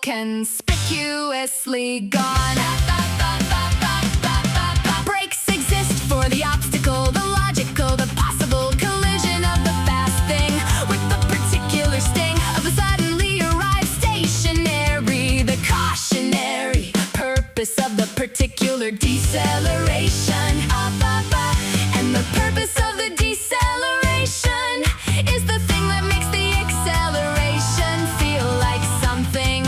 conspicuously gone. Brakes exist for the obstacle, the logical, the possible collision of the fast thing with the particular sting of a suddenly arrived stationary. The cautionary purpose of the particular deceleration. And the purpose of the deceleration is the thing that makes the acceleration feel like something.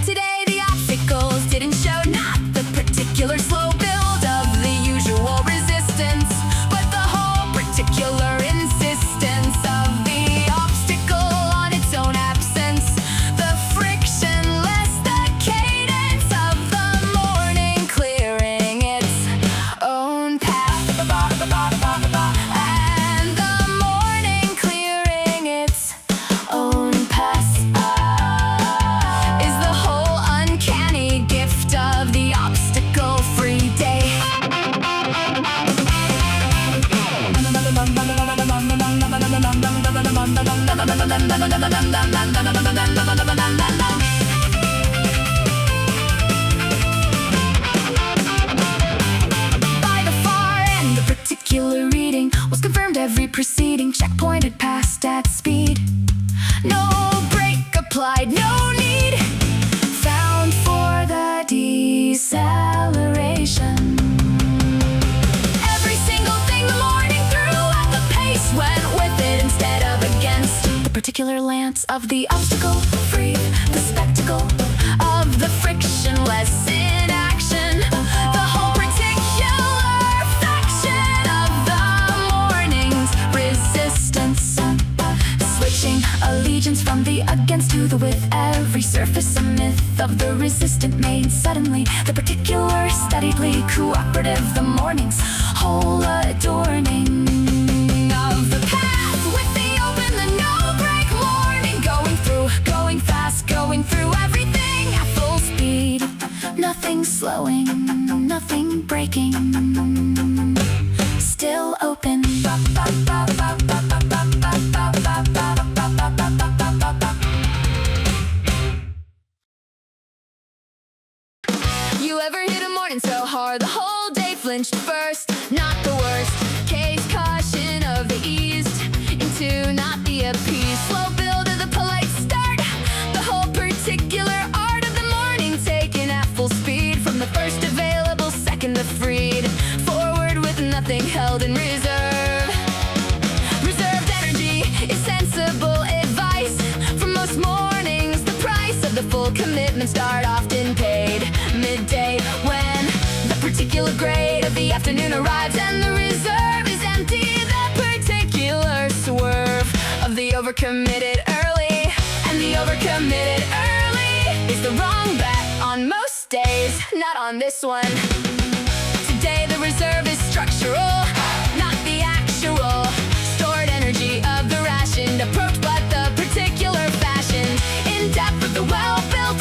Today the obstacles didn't show, not the particular slow build of the usual resistance, but the whole particular insistence of the obstacle on its own absence. The friction less the cadence of the morning clearing its own path. And the morning clearing its own path is the whole uncanny gift of the obstacle-free day. By the far end, the particular reading was confirmed. Every preceding checkpoint had passed at speed. No brake applied, no need found for the deceleration. Every single thing the morning threw at the pace went with it instead of against. The particular lance of the obstacle free, the spectacle of the frictionless in action. The whole particular faction of the morning's resistance, switching allegiance from the against to the with. Every surface a myth of the resistant made suddenly the particular steadily cooperative. The morning's whole adorning of the path with the open, the no-break morning, going fast, going through everything at full speed. Nothing slowing, nothing breaking, still open. You ever hit a morning so hard the whole day flinched first? Not the worst case, caution of the eased into not the appeased. Slow build of the polite start, the whole particular art of the morning taken at full speed from the first available second of freed. Forward with nothing held in reserve. Reserved energy is sensible advice. For most mornings the price of the full commitment start often paid midday when the particular grade of the afternoon arrives and the reserve is empty. The particular swerve of the overcommitted early, and the overcommitted early is the wrong bet on most days, not on this one. Today the reserve is structural, not the actual stored energy of the rationed approach, but the particular fashion in depth of the well-built.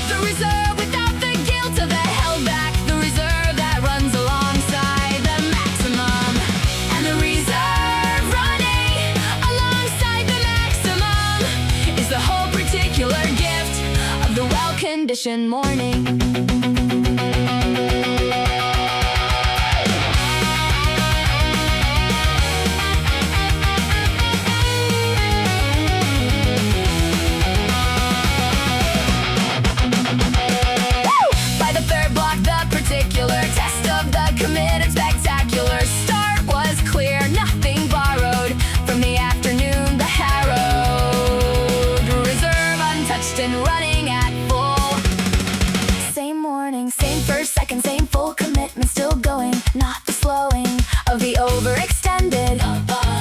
The reserve without the guilt of the held back, the reserve that runs alongside the maximum, and the reserve running alongside the maximum is the whole particular gift of the well-conditioned morning. Test of the committed spectacular start was clear, nothing borrowed from the afternoon. The harrowed reserve untouched and running at full. Same morning, same first, second, same full commitment still going, not the slowing of the overextended,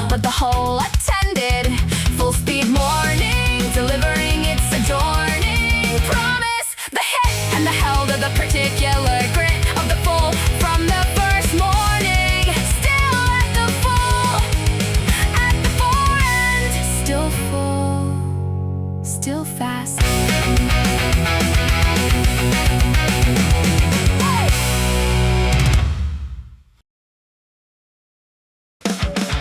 but the whole attended. Full speed morning, delivering its adorning promise. The hit and the held of the particular grit of the full from the first morning. Still at the full end. Still full, still fast.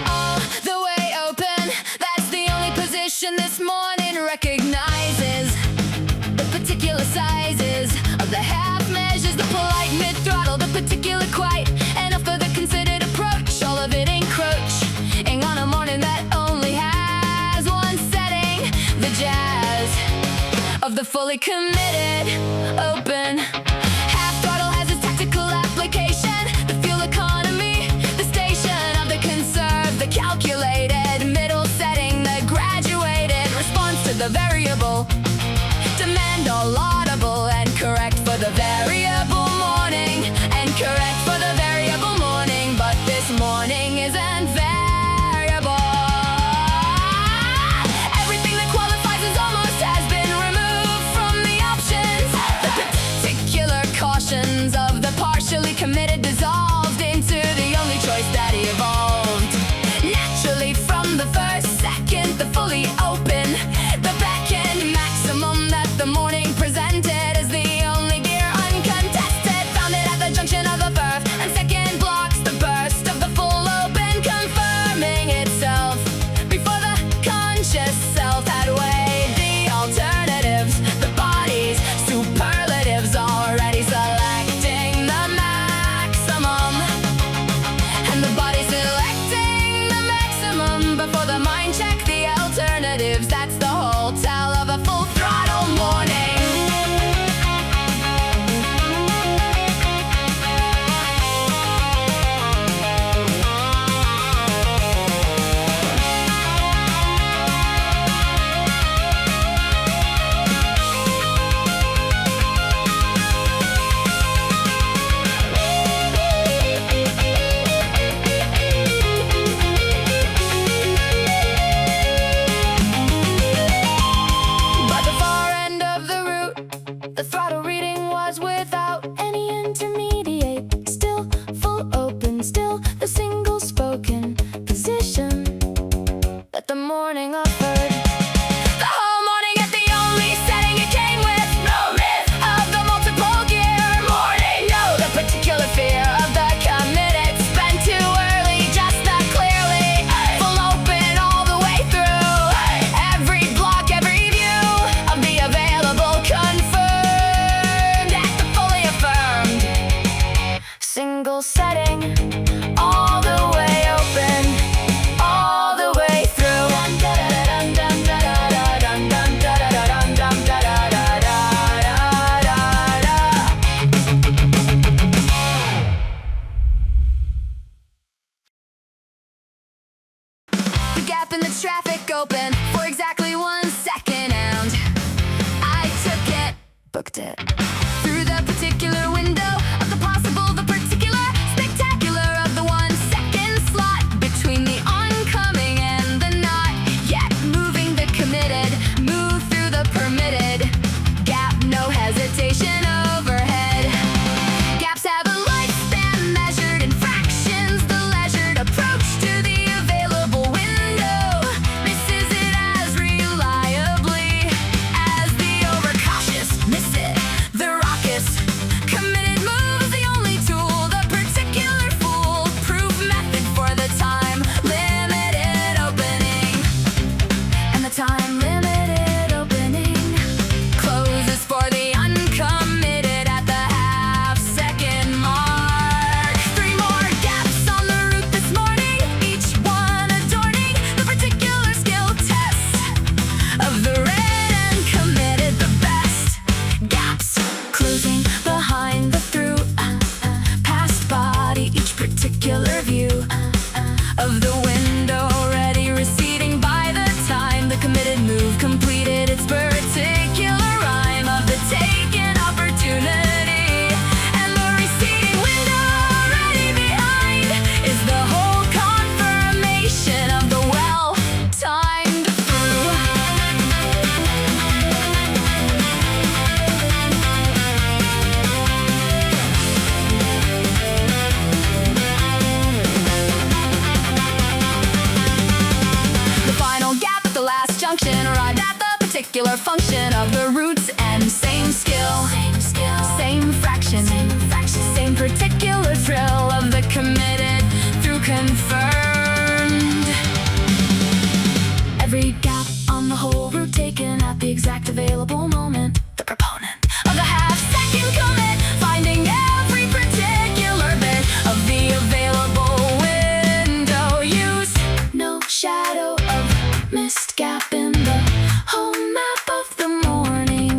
All the way open. fully committed, open. Half throttle has its tactical application. The fuel economy, the station of the conserved, the calculated middle setting, the graduated response to the variable. Demand all laudable and correct for the variable morning, and correct for the variable morning, but this morning isn't variable. Everything that qualifies as almost has been removed from the options. The particular cautions of the partially committed dissolved into the only choice that evolved naturally from the first second, the fully open, the back end maximum that the morning presented as the only gear uncontested, found it at the junction of the first and second blocks, the burst of the full open confirming itself before the conscious self had weighed the alternatives, the body's superlatives already selecting the maximum, and the body selecting the maximum before the mind checked the alternatives. That's the whole tale of a full throttle morning. But the far end of the route, the throttle reading was without any intermediate. Still full open, still the single spoken position that the morning offered. The whole morning at the only setting it came with. No myth of the multiple gear morning. No, the particular fear of the committed. Spent too early, just not clearly. Full open all the way through. Every block, every view of the available confirmed at the fully affirmed. Single setting, all the way open, all the way through. The gap in the traffic open for exactly 1 second, and I took it, booked it through the particular window of the possible, the particular spectacular of the 1 second slot between the oncoming and the not yet moving, the committed move through the permitted gap, no hesitation overhead. Gaps have a lifespan measured in fractions, the leisured approach to the available window misses it as reliably as the overcautious miss it. The raucous committed moves, the only tool, the particular foolproof method for the time limited opening, and the time limited opening closes for the uncommitted at the half-second mark. 3 more gaps on the route this morning, each one adorning the particular skill test of the red and committed, the best. Gaps closing behind the through, past body, each particular view of the window already receding by the time the committed move completed its particular rhyme of the taken opportunity, and the receding window already behind is the whole confirmation of the well-timed through. The final gap at the last junction arrived at the particular function of the roots and same skill, same fraction, same particular thrill of the committed through confirmed. Every gap on the whole route taken at the exact available moment, the proponent of the half-second commit finding every particular bit of the available window use. No shadow of missed gap in the whole map of the morning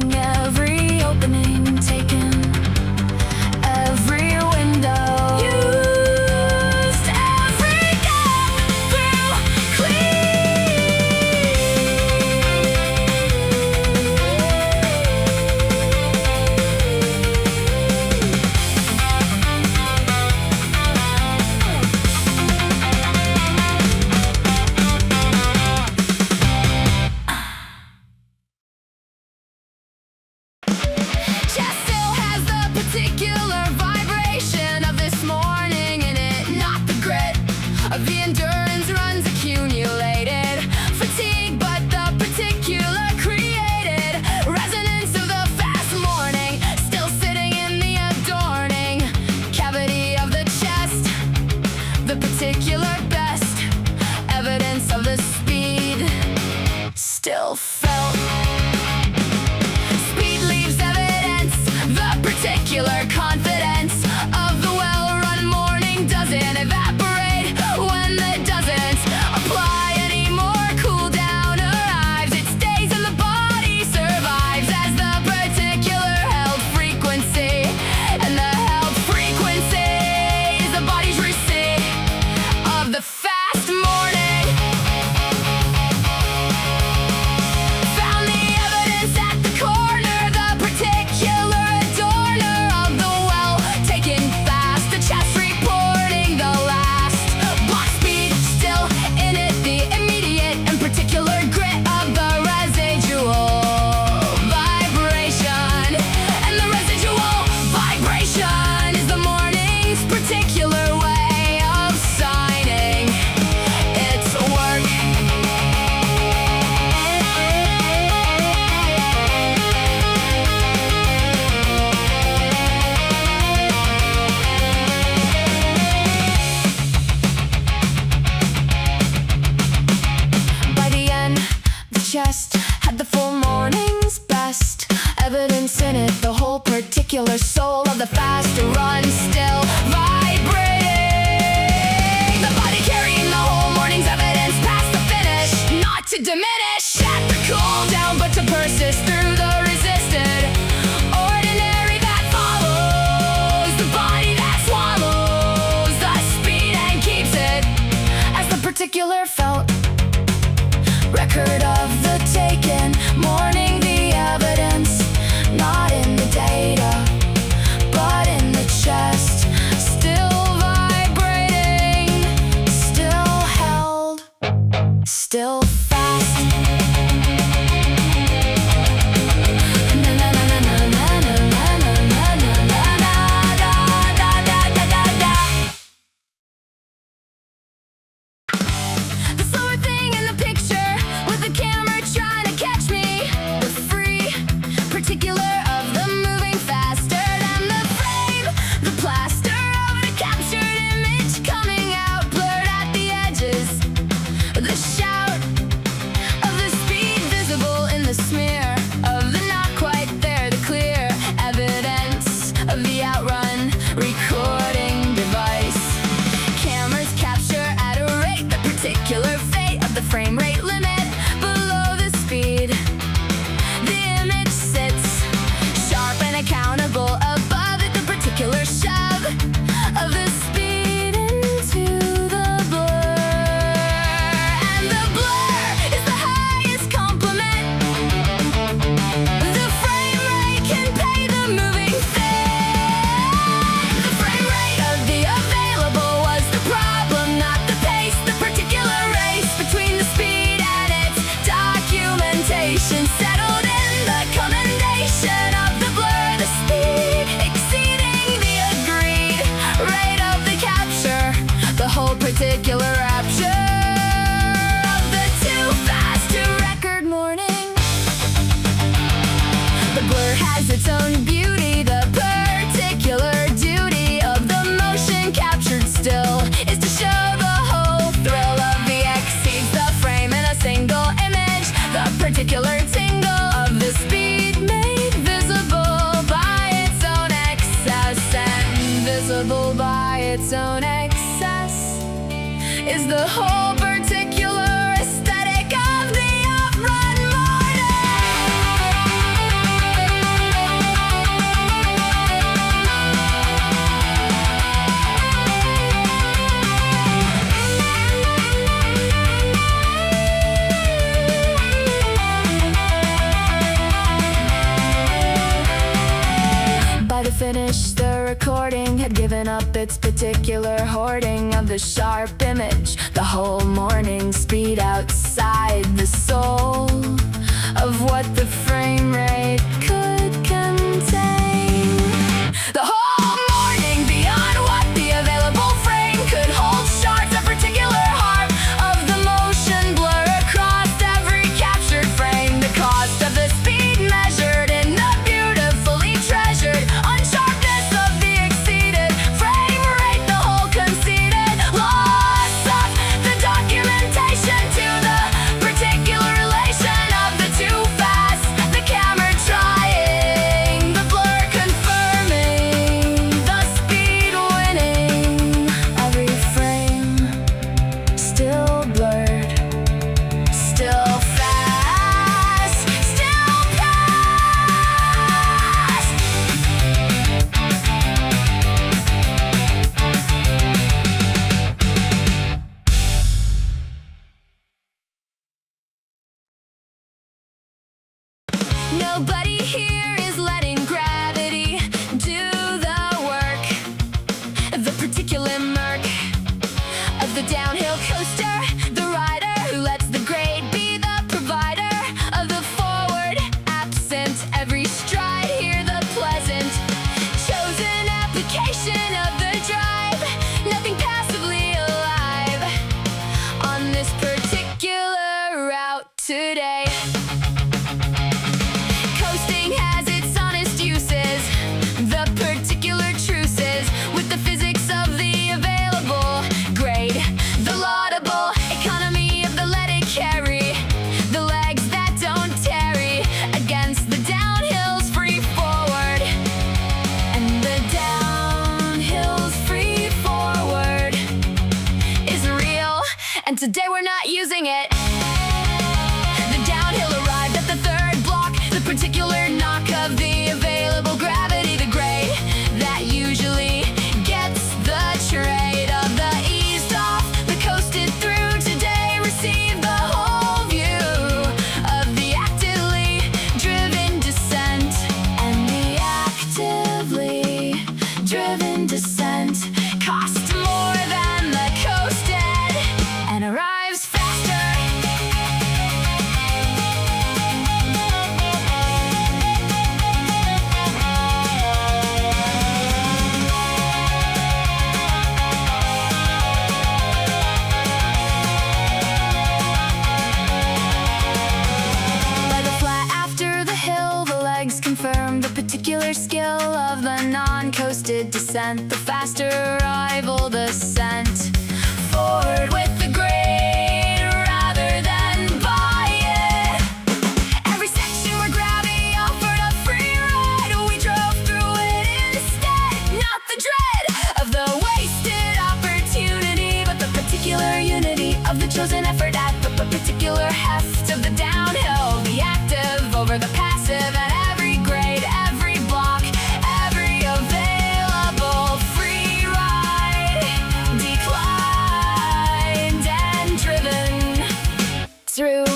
particular rapture of the too fast to record morning. The blur has its own beauty. The particular duty of the motion captured still is to show the whole thrill of the exceeds the frame in a single image. The particular tingle of the speed made visible by its own excess, and visible by its own excess is the whole particular aesthetic of the outrun morning. By the finish, the recording had given up its particular hoarding of the sharp image. The whole morning speed outside the soul of what the frame rate could contain. The whole morning beyond what the available frame could hold sharp. The particular heart of the motion blur across every captured frame. The cost of the speed measured in the beautifully treasured unsharpness of the exceeded frame rate. The whole conceded loss of the documentation to the particular relation of the too fast. The camera trying, the blur confirming, the speed winning. Every frame still blurred, still fast, still fast. Nobody here is letting gravity do the work. The particular murk of the downhill coaster, the rider who lets the grade be the provider of the forward absent. Every stride here the pleasant chosen application of the drive. Nothing passively alive on this particular route today. Coasting has its honest uses, the particular truces with the physics of the available grade, the laudable economy of the let it carry, the legs that don't tarry against the downhill's free forward, and the downhill's free forward is real, and today we're not using it. The downhill arrived at the third block, the particular knock of the available gravity, the grade that usually gets the trade of the eased off, the coasted through today received the whole view of the actively driven descent, and the actively driven descent costs more than the coasted and arrives faster. By the flat after the hill, the legs confirm the particular skill of the non-coasted descent, the faster arrival descent. Forward with the grade rather than by it. Every section where gravity offered a free ride, we drove through it instead. Not the dread of the wasted opportunity, but the particular unity of the chosen effort at the particular heft of the downhill, the active over the passive at every grade, every block, every available free ride, declined and driven through.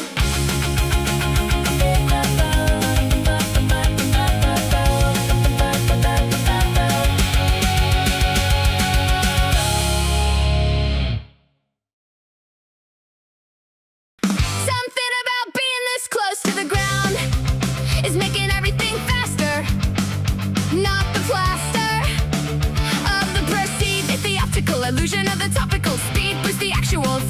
Something about being this close to the ground is making everything faster, not the plaster of the perceived. It's the optical illusion of the topical speed boost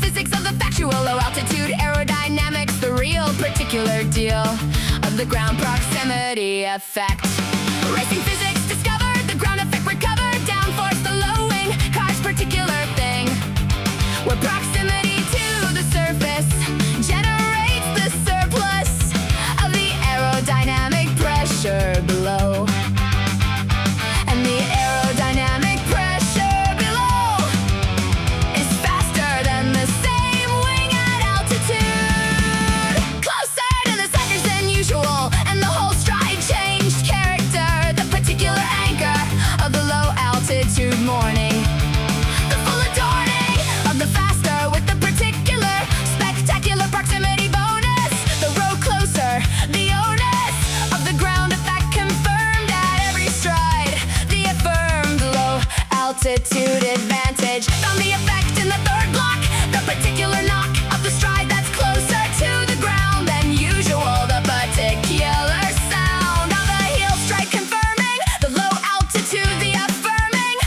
physics of the factual low altitude aerodynamics, the real particular deal of the ground proximity effect. Racing physics discovered, the ground effect recovered, downforce the low wing, car's particular thing, where proximity to the surface generates the surplus of the aerodynamic pressure below. And the aerodynamic pressure below is faster than the same wing at altitude. Closer to the suckers than usual, and the whole stride changed character, the particular anchor of the low altitude morning. The full adorning of the faster with the particular spectacular proximity bonus. The road closer, the onus of the ground effect confirmed at every stride. The affirmed low altitude advantage found the effect in the third block. The particular knock of the stride that's closer to the ground than usual. The particular sound of the heel strike confirming the low altitude, the affirming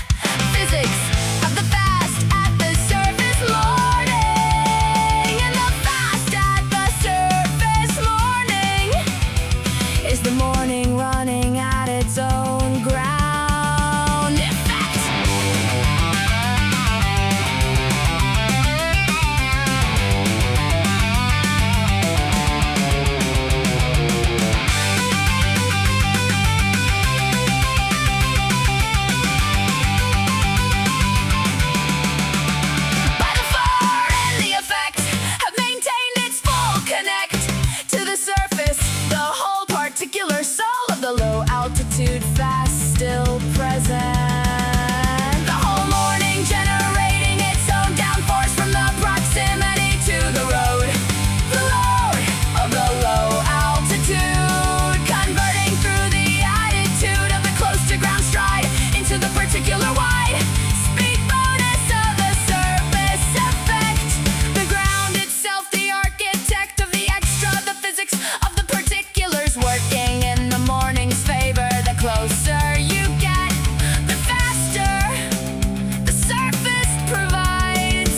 physics of the fast at the surface morning. And the fast at the surface morning is the morning running at its own ground effect. By the far and the effect have maintained its full connect to the surface. The whole particular soul of the low altitude fast still present. The whole morning generating its own downforce from the proximity to the road. The load of the low altitude converting through the attitude of the close to ground stride into the particular wide speed bonus of the surface effect. The ground itself, the architect of the extra, the physics of the particulars working in the morning's favor. The closer you get, the faster the surface provides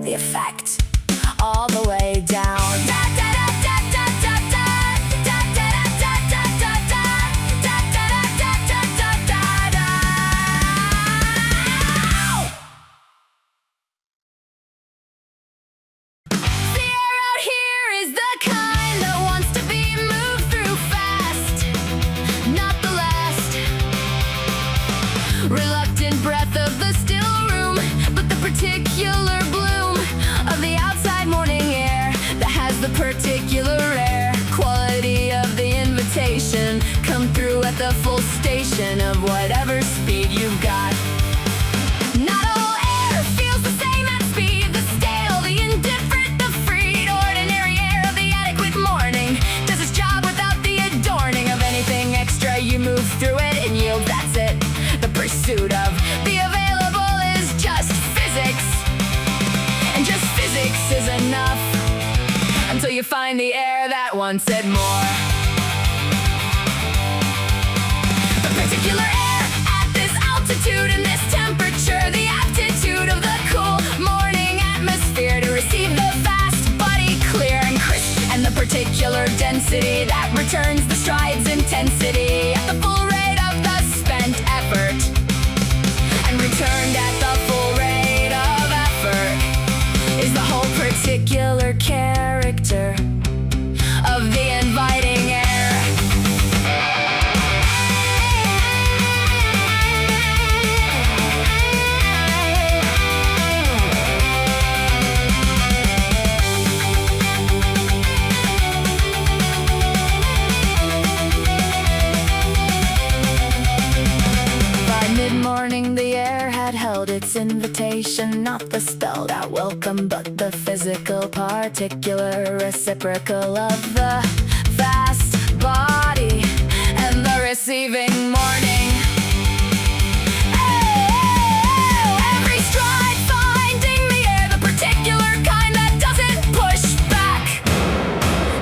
the effect all the way down. Da da da da da da da da da da da da da da da da da da da da. The air out here is the kind that wants to be moved through fast, not the last reluctant breath of the still room, but the particular bloom of the outside morning air that has the particular rare quality of the invitation. Come through at the full station of whatever speed you've got. Not all air feels the same at speed. The stale, the indifferent, the freed, ordinary air of the adequate morning does its job without the adorning of anything extra. You move through it and yield, that's it. The pursuit of the available is just physics, and just physics is enough until you find the air that wants it more. The particular air at this altitude and this temperature, the aptitude of the cool morning atmosphere to receive the fast body clear and crisp, and the particular density that returns the stride's intensity at the full rate of the spent effort, and returned at the full rate of effort is the whole particular character of the inviting air. Mid-morning the air had held its invitation, not the spelled out welcome, but the physical particular reciprocal of the fast body and the receiving morning. Every stride finding the air, the particular kind that doesn't push back,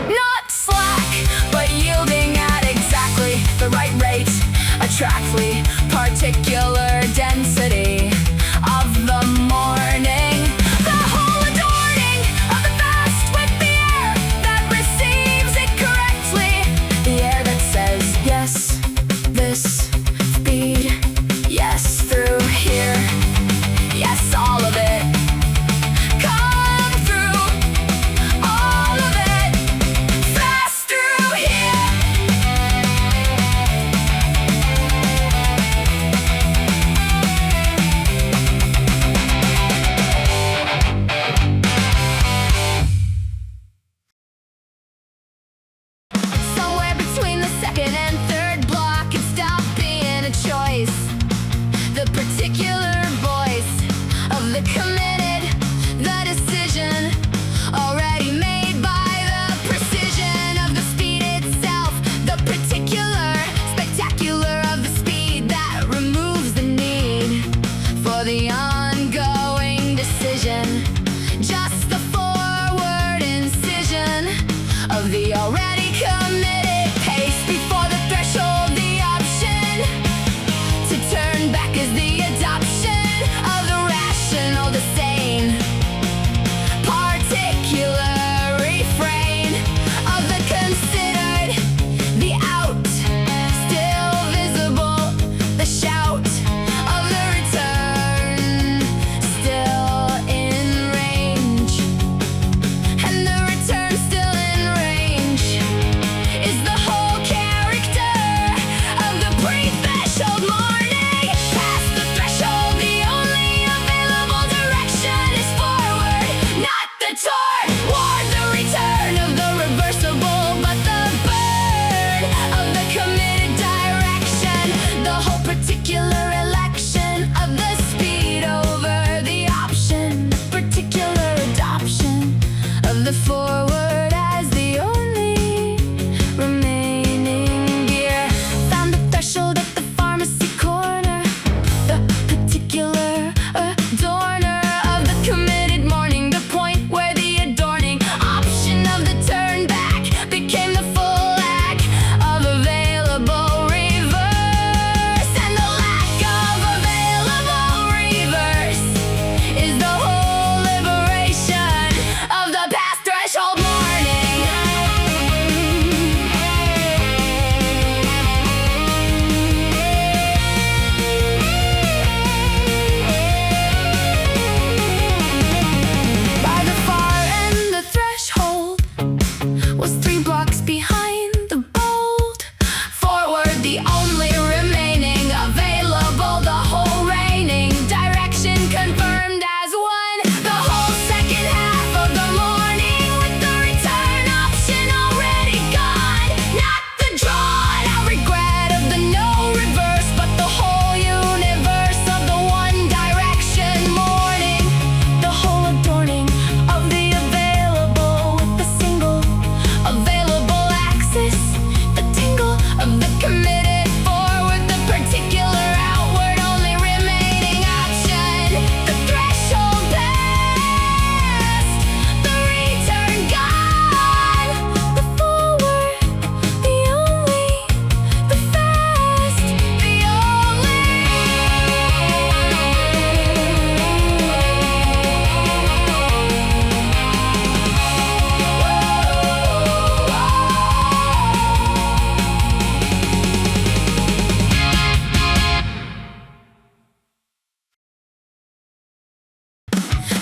not slack, but yielding at exactly the right rate, attractly particular density of the morning. The whole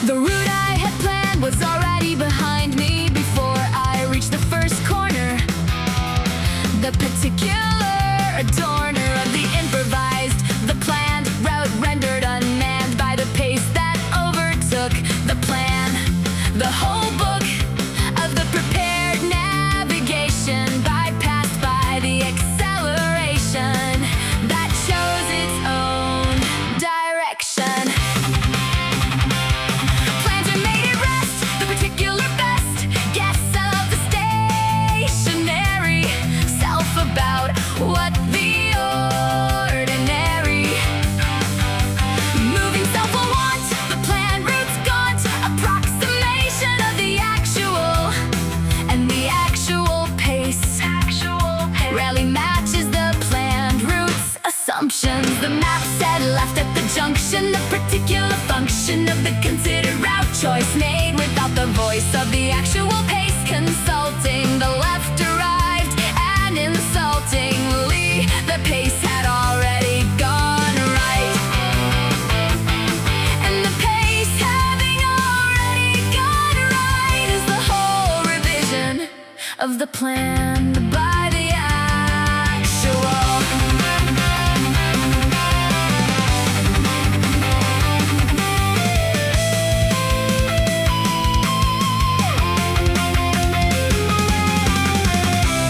The route I had planned was already behind me before I reached the first corner. The particular adorner of the improvised, the planned route rendered unmanned by the pace that overtook the plan. The whole book of the prepared navigation bypassed by the acceleration that chose its own direction. Planter made it rest, the particular best guess of the stationary self about what the ordinary moving self will want. The plan route's gaunt approximation of the actual, and the actual pace rarely matches the planned route's assumptions. The map said left at the junction, the particular function of the considered route choice made without the voice of the actual pace consulting. The left arrived, and insultingly the pace had already gone right. And the pace having already gone right is the whole revision of the plan by the actual.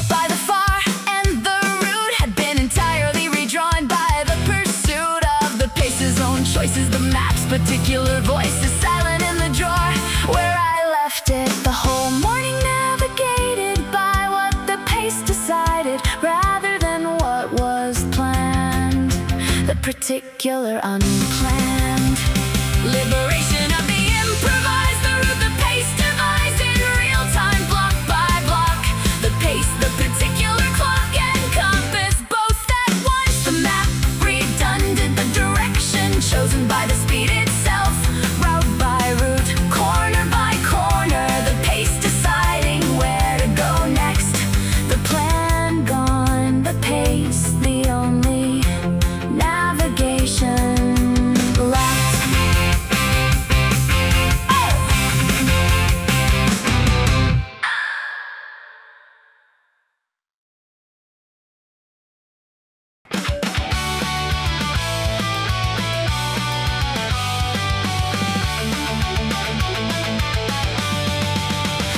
By the far end, the route had been entirely redrawn by the pursuit of the pace's own choices. The map's particular voice is silent in the drawer where I left it. The whole morning navigated by what the pace decided rather than what was planned. The particular unplanned liberation of the improvised, the route the pace devised in real time, block by block. The pace, the particular clock and compass both at once. The map redundant, the direction chosen by the speed itself. Route by route, corner by corner, the pace deciding where to go next. The plan gone, the pace the only navigation left.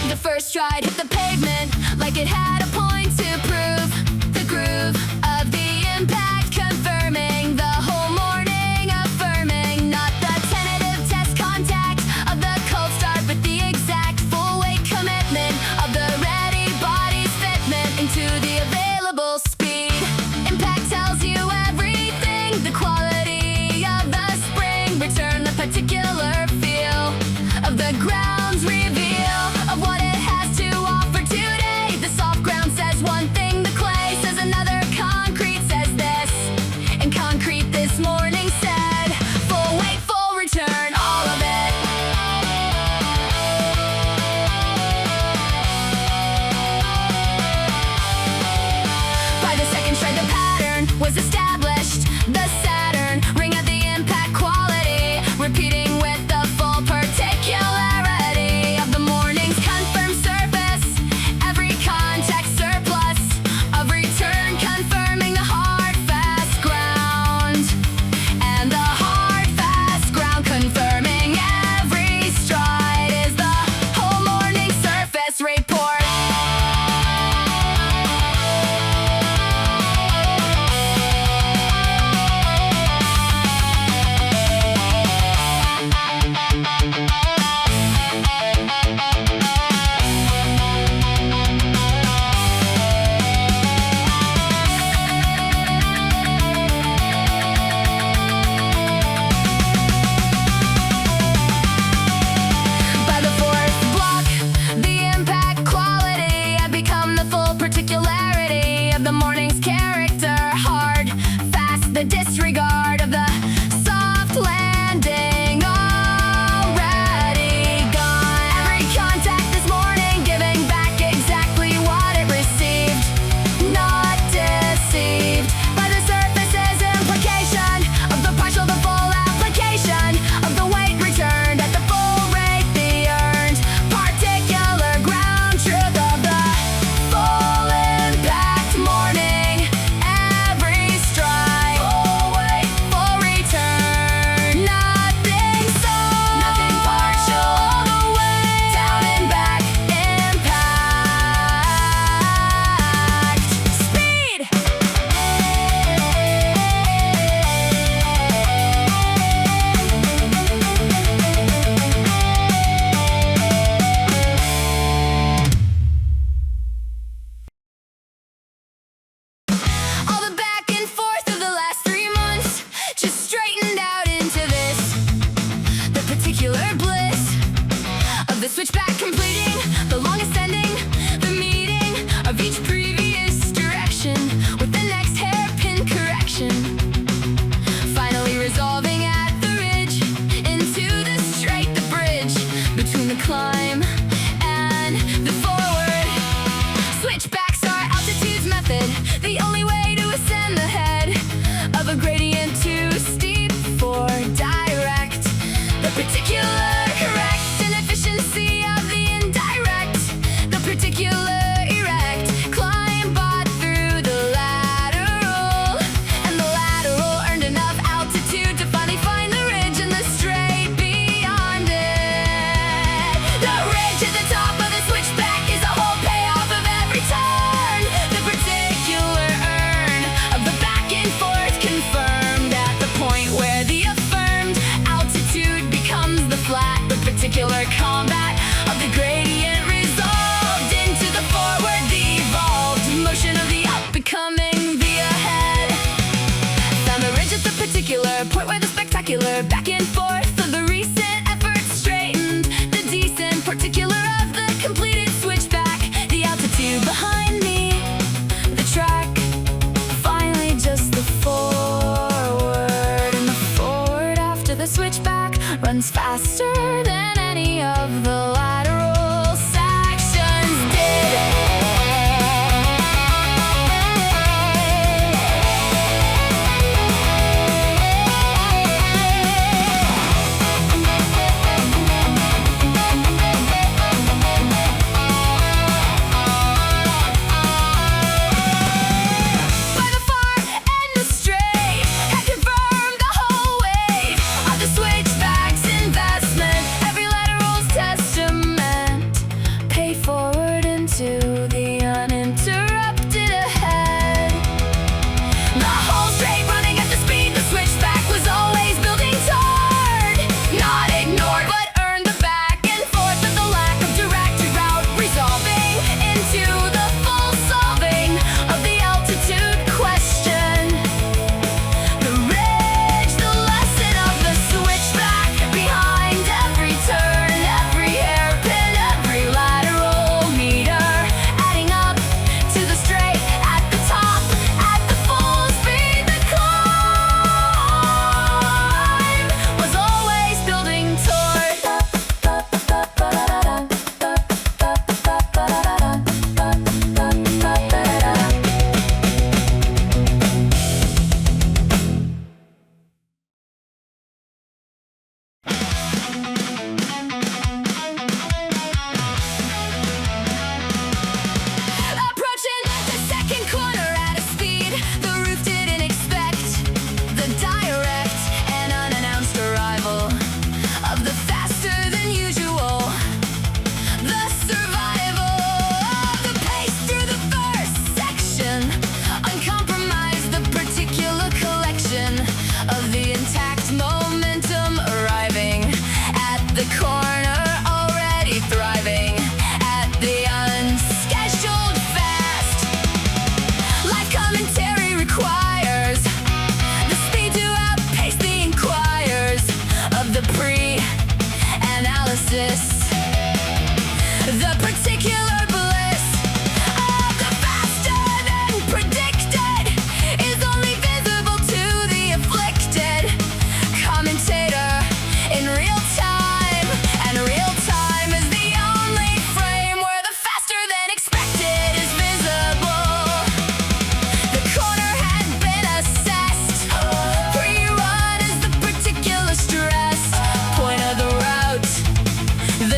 The first stride hit the pavement like it had a point to prove. The groove of the impact confirming the whole morning affirming. Not the tentative test contact of the cold start, but the exact full weight commitment of the ready body's fitment into the available speed. Impact tells you everything. The quality of the spring return, the particular feel of the ground's reveal of what it has to offer today. The soft ground says one thing, the clay says another, concrete says this, and concrete this morning said full weight, full return, all of it. By the second stride the pattern was established. The Saturn ring of the impact quality repeating particular bliss of the switchback completing the longest ending, the meeting of each previous direction with the next hairpin correction, finally resolving at the ridge into the straight, the bridge between the climb and the forward. Switchbacks are altitude's method, the only way to ascend the head of a gradient too steep for direct, the particular correct inefficiency of the indirect, the particular erect climb bought through the lateral, and the lateral earned enough altitude to finally find the ridge and the straight beyond it. The ridge at the top of the switchback is a whole payoff of every turn, the particular earn of the back and forth confirmed at the point where the affirmed altitude becomes the flat, the particular combat of the gradient resolved into the forward, the evolved motion of the up becoming the ahead. Found the ridge at the particular point where the spectacular back and forth of the recent effort straightened the decent particular of the completed switchback, the altitude behind me, the track, finally just the forward, and the forward after the switchback runs faster than any of the lateral sections did. By the far and the straight had confirmed the whole wave of the switchback's investment, every lateral's testament, pay forward into the uninterrupted ahead. The whole straight running at the speed the switchback was always building toward, not ignored but earned the back and forth of the lack of direct route, resolving into the full solving of the altitude question. The ridge, the lesson of the switchback, behind every turn, every hairpin, every lateral meter, adding up to the straight at the top, at the full speed, the climb was always building toward. Approaching the second corner at a speed the roof didn't expect, the direct and unannounced arrival of the faster than usual, the survival of the pace through the first section, uncompromised the particular collection of the intact momentum arriving at the corner, already thriving at the unscheduled fast. Life commentary requires the speed to outpace the inquires of the pre-analysis, the particular bliss of the faster than predicted is only visible to the afflicted commentator in real time, and real time is the only frame where the faster than expected is visible. The corner had been assessed, pre-run is the particular stress point of the route, the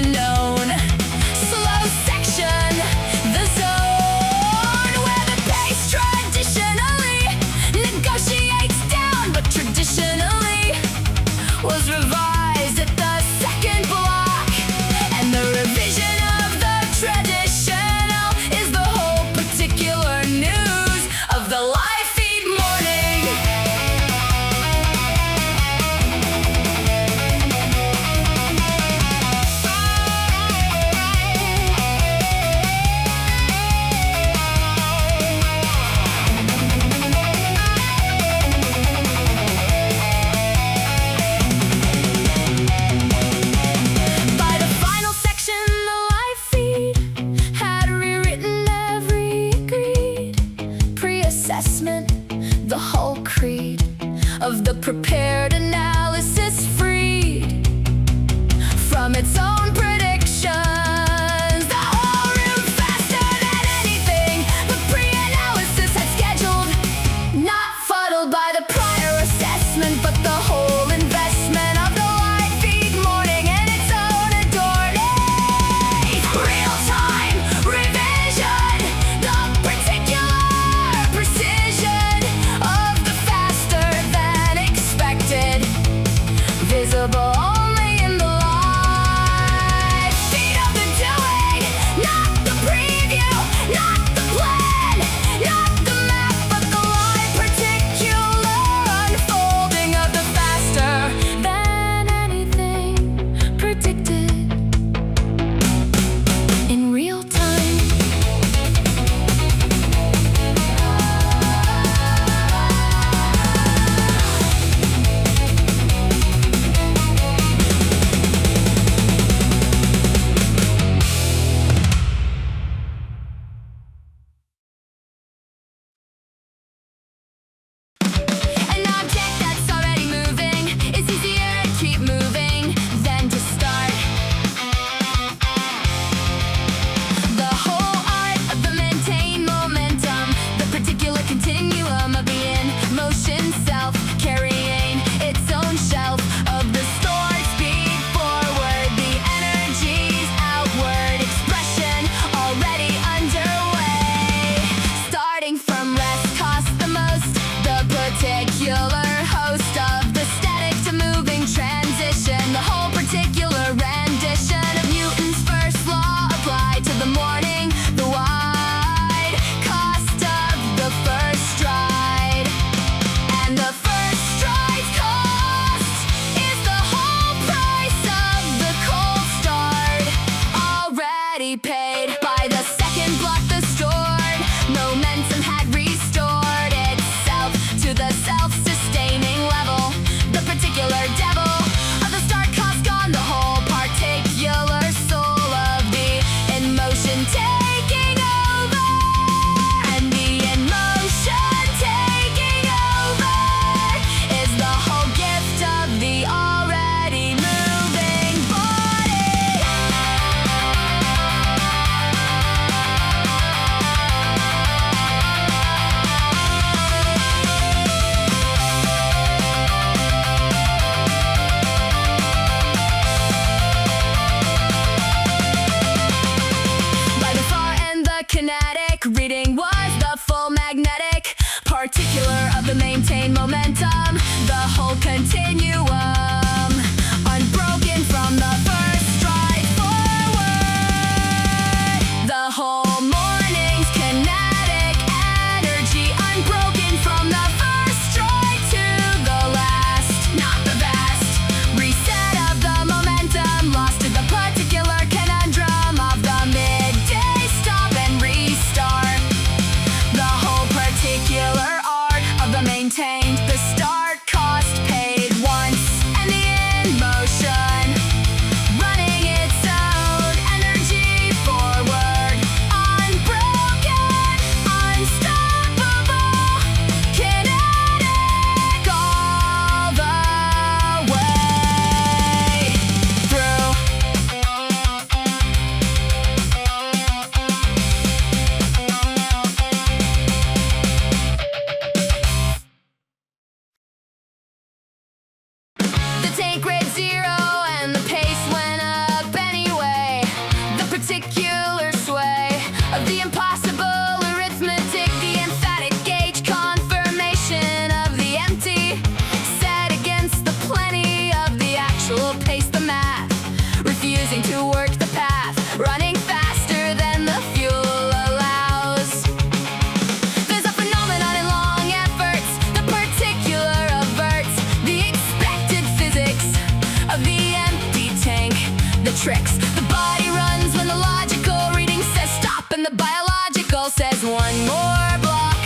tricks. The body runs when the logical reading says stop, and the biological says one more block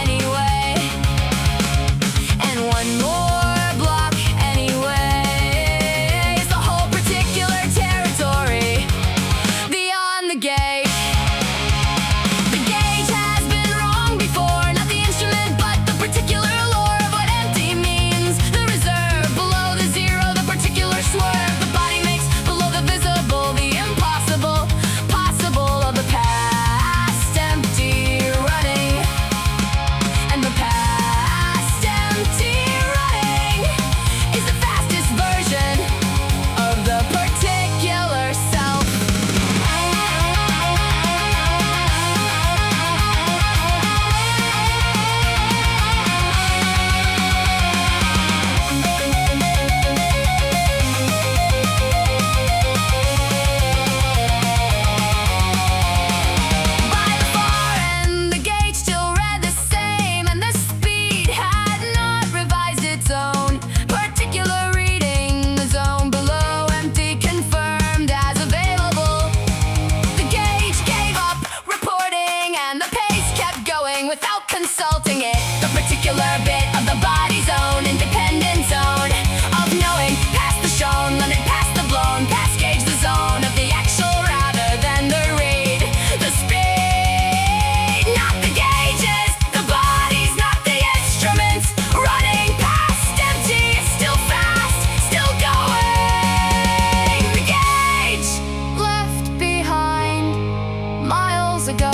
anyway, and one more block anyway. It's the whole particular territory beyond the gate. The gauge has been wrong before, not the instrument but the particular lore of what empty means. The reserve below the zero, the particular swerve the body makes below the visible, the impossible, possible of the past empty running. And the past empty running is the fastest version of the particular self. By the far end, the gauge still read the same, and the speed had not revised its own particular reading. The zone below empty confirmed as available. The gauge gave up reporting, and the pace kept going without consulting it. The particular bit of the body's own independent zone of knowing, past the shown, London past the blown, past gauge the zone of the actual rather than the read. The speed, not the gauges, the bodies, not the instruments. Running past empty, still fast, still going. The gauge left behind miles ago.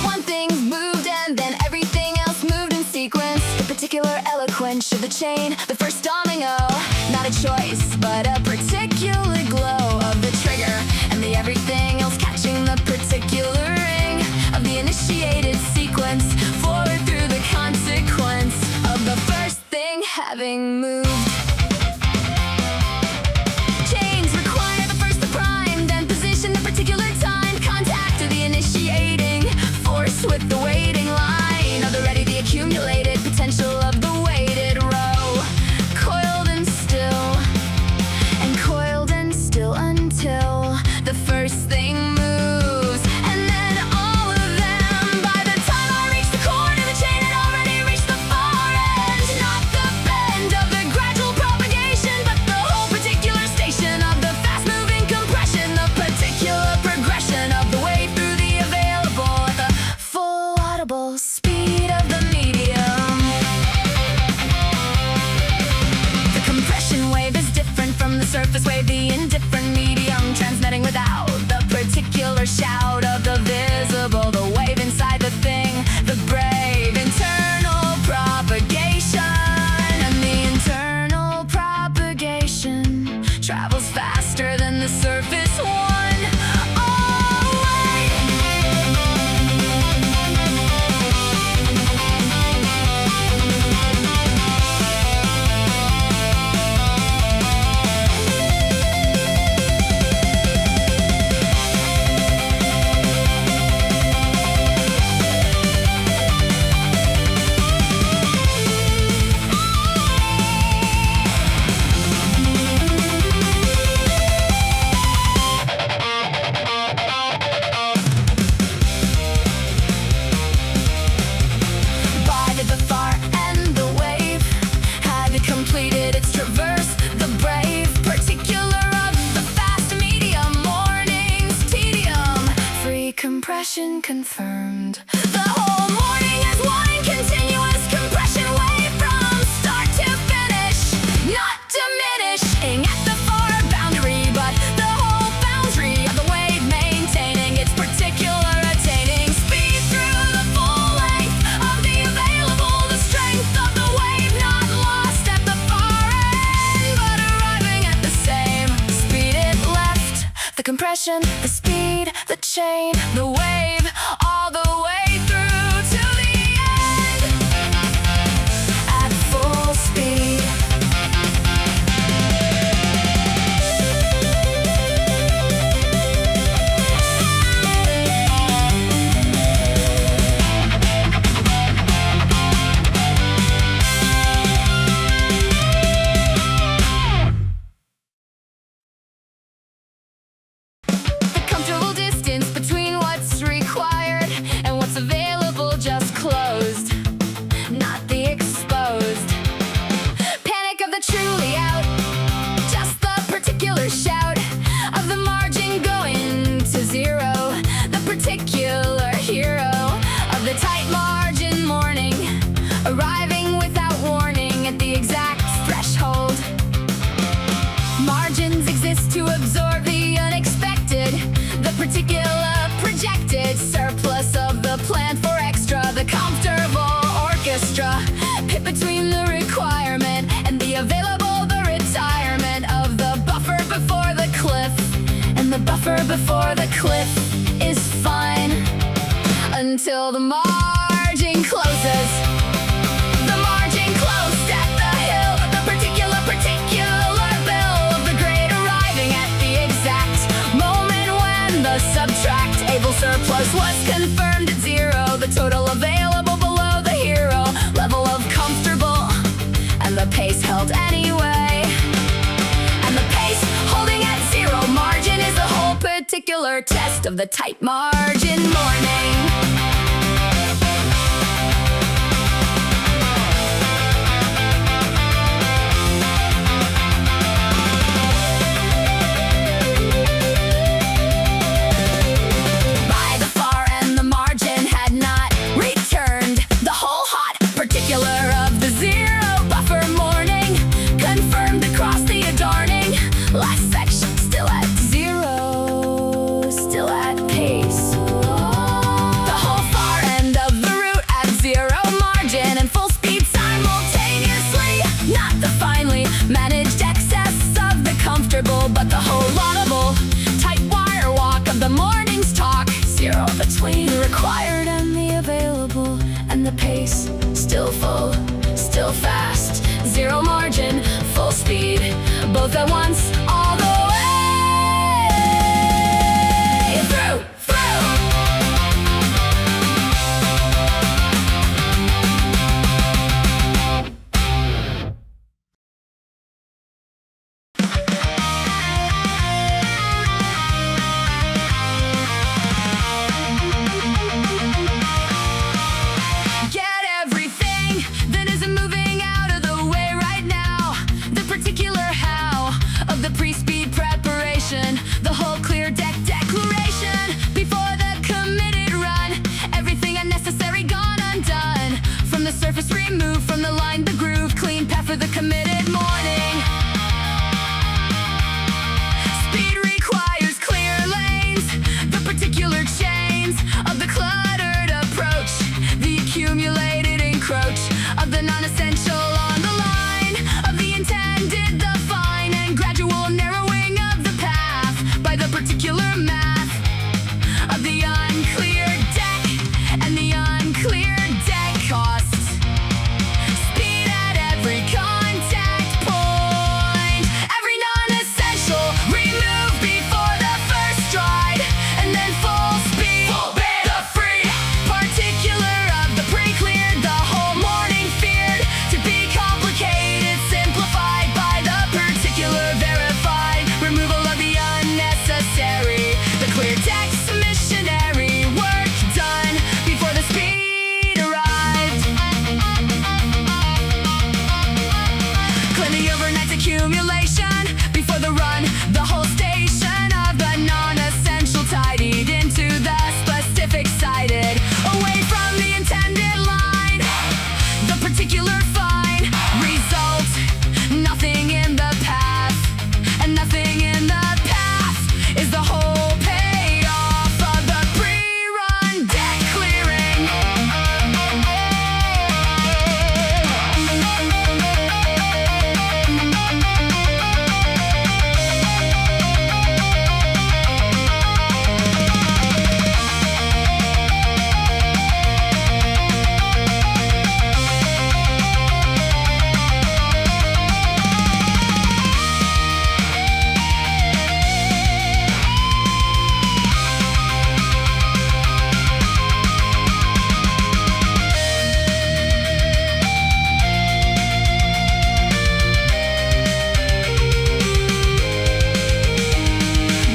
One thing moved and then everything else moved in sequence. The particular eloquence of the chain, the first domino. Not a choice, but a particular glow of the trigger, and the everything else catching the particular ring of the initiated sequence. Forward through the consequence of the first thing having moved. Chains require the first, the prime, then position the particular time. Contact to the initiating force with the waiting line of the ready, the accumulated potential of the weighted row. Coiled and still until the first thing moves, and then all of them. By the time I reached the corner, the chain had already reached the far end. Not the bend of the gradual propagation, but the whole particular station of the fast-moving compression, the particular progression of the wave through the available at the full audible speed of the medium. The compression wave is different from the surface wave, the indifferent medium, transmitting without the particular shout of the visible, the wave inside the thing, the brave internal propagation. And the internal propagation travels faster than the surface one. Always. By the far end, the wave had completed its traverse. The brave particular of the fast medium morning's tedium. Free compression confirmed. The whole morning is one continuous compression wave from start to finish, not diminishing at the far boundary, but the whole boundary of the wave maintaining its particular attaining speed through the full length of the available, the strength of the wave not lost at the far end, but arriving at the same speed it left. The compression, the speed, the chain, the wave, all the way through to the end at full speed. until the margin closes. The margin closed at the hill, the particular bill of the grade arriving at the exact moment when the subtract able surplus was confirmed at zero. The total available below the hero level of comfortable, and the pace held anyway. And the pace holding at zero margin is the whole particular test of the tight margin morning. By the far end, the margin had not returned. The whole hot particular of the zero buffer morning confirmed across the adorning last section, still at zero, still at pace. The whole far end of the route at zero margin and full speed simultaneously. Not the finely managed excess of the comfortable, but the whole laudable tight wire walk of the morning's talk. Zero between the required and the available, and the pace still full, still fast. Zero margin, full speed, both at once, all the way through. Get everything that isn't moving out of the way right now. The particular how of the pre-speed preparation, the whole clear deck declaration before the committed run. Everything unnecessary gone undone. From the surface removed, from the line the groove, clean path for the committed morning. Speed requires clear lanes, the particular chains of the cluttered approach, the accumulated encroach of the non-essential on the line of the intended, the fine and gradual narrowing of the path by the particular math of the unclear deck and the unclear deck cost. Speed at every contact point, every non-essential removed before the first stride, and then full speed, the free particular of the pre-cleared, the whole morning feared to be complicated, simplified by the particular verified removal of the unnecessary, the clear text missionary work done before the speed arrived. Clean the overnight's accumulation before the run, the whole station of the non-essential tidied into the specific cited, away from the intended line, the particular fine result, nothing in the path, and nothing in the path is the whole payoff of the pre-run deck clearing.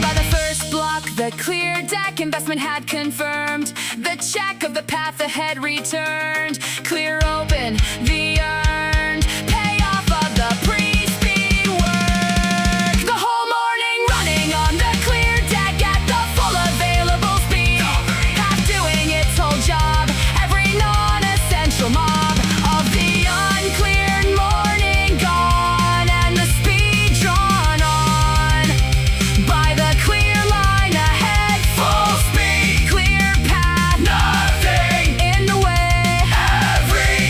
By the first block, the clear deck investment had confirmed. The check of the path ahead returned. Clear open the earned payoff of the pre-speed work. The whole morning running on the clear deck at the full available speed. Half doing its whole job, every non-essential mob of the uncleared morning gone, and the speed drawn on by the clear line ahead. Full speed, clear path, nothing in the way. Every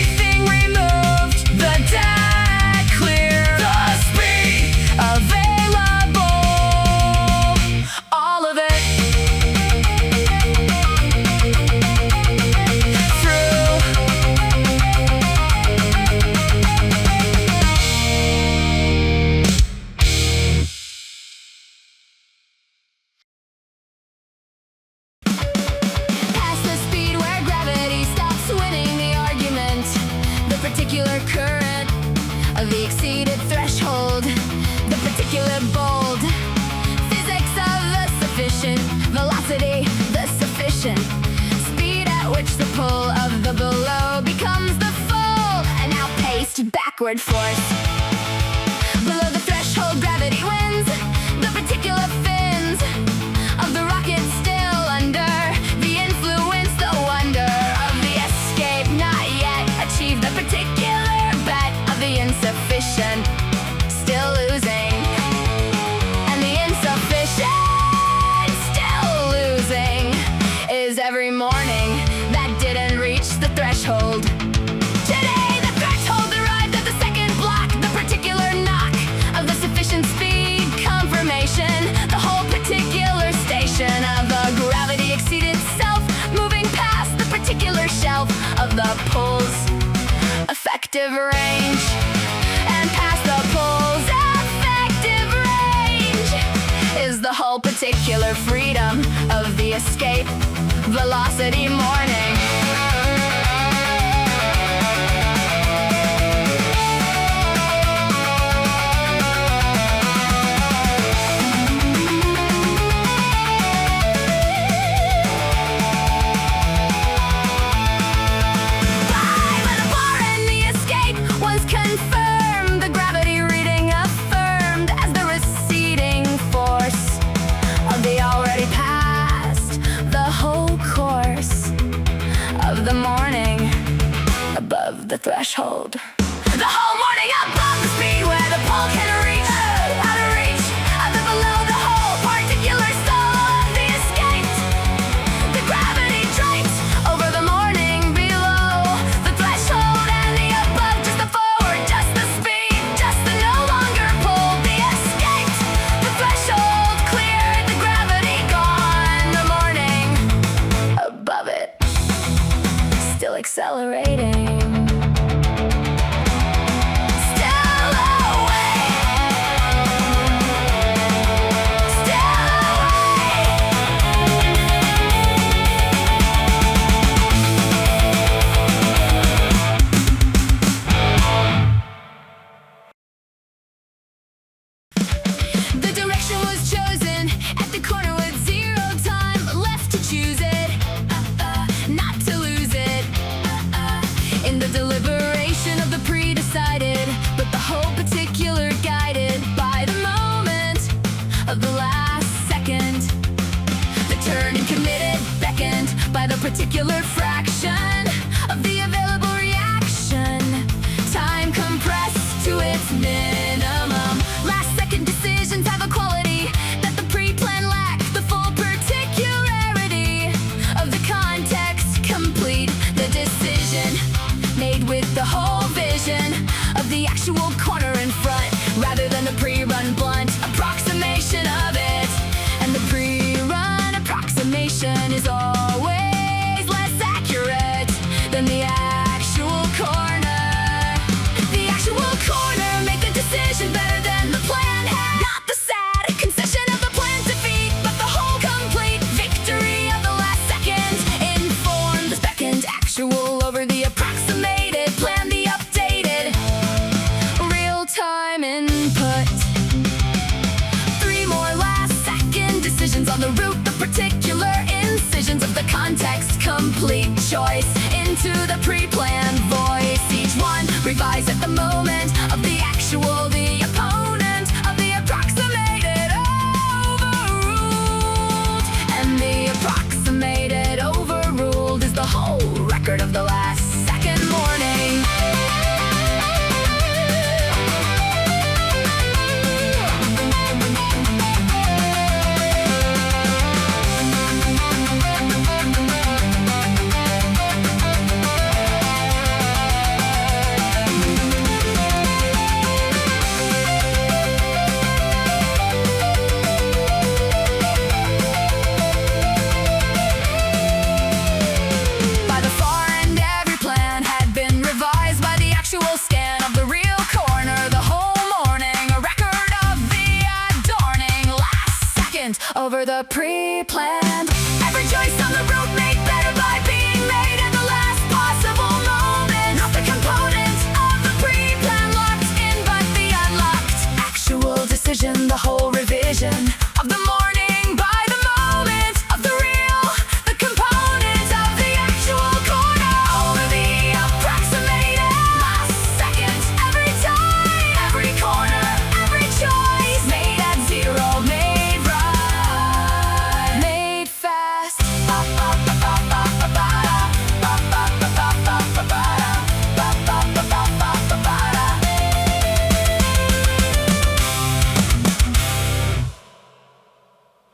upward force. Below the threshold, gravity wins. The particular fins of the rocket still under the influence, the wonder of the escape not yet achieved. The particular bet of the insufficient still losing, and the insufficient still losing is every morning that didn't reach the threshold. Today the threshold arrived at the second block, the particular knock of the sufficient speed confirmation. The whole particular station of the gravity exceeded self, moving past the particular shelf of the pull's effective range, and past the pull's effective range is the whole particular freedom of the escape velocity morning. The morning above the threshold. The whole morning above the speed where the pole can reach, out of reach of the below, the whole particular soul of the escaped. The gravity draped over the morning below the threshold, and the above, just the forward, just the speed, just the no longer pull. The escaped, the threshold cleared, the gravity gone. The morning above it still accelerating, still away, still away. The direction was chosen at the corner with zero time left to choose it, not to lose it. In the deliberation of the pre-decided, but the whole particular guided by the moment of the last second. The turn and committed, beckoned by the particular fraction of the available reaction. Time compressed to its minimum. Last second decisions have a quality that the pre-plan lack. The full particularity of the context complete. The decision made with the whole vision of the actual corner in front, rather than the pre-run blunt approximation of it. And the pre-run approximation is always less accurate than the actual corner. The actual corner made the decision better than the plan had. Not the sad concession of the plan's defeat, but the whole complete victory of the last second. Informed the second actual over the approximated plan, the updated real-time input. Three more last second decisions on the route, the particular incisions of the context complete choice into the pre-planned voice. Each one revised at the moment of the actual, the opponent of the approximated overruled, and the approximated overruled is the whole record of the last second morning. By the far end, every plan had been revised by the actual scan of the real corner. The whole morning, a record of the adorning last second over the pre-planned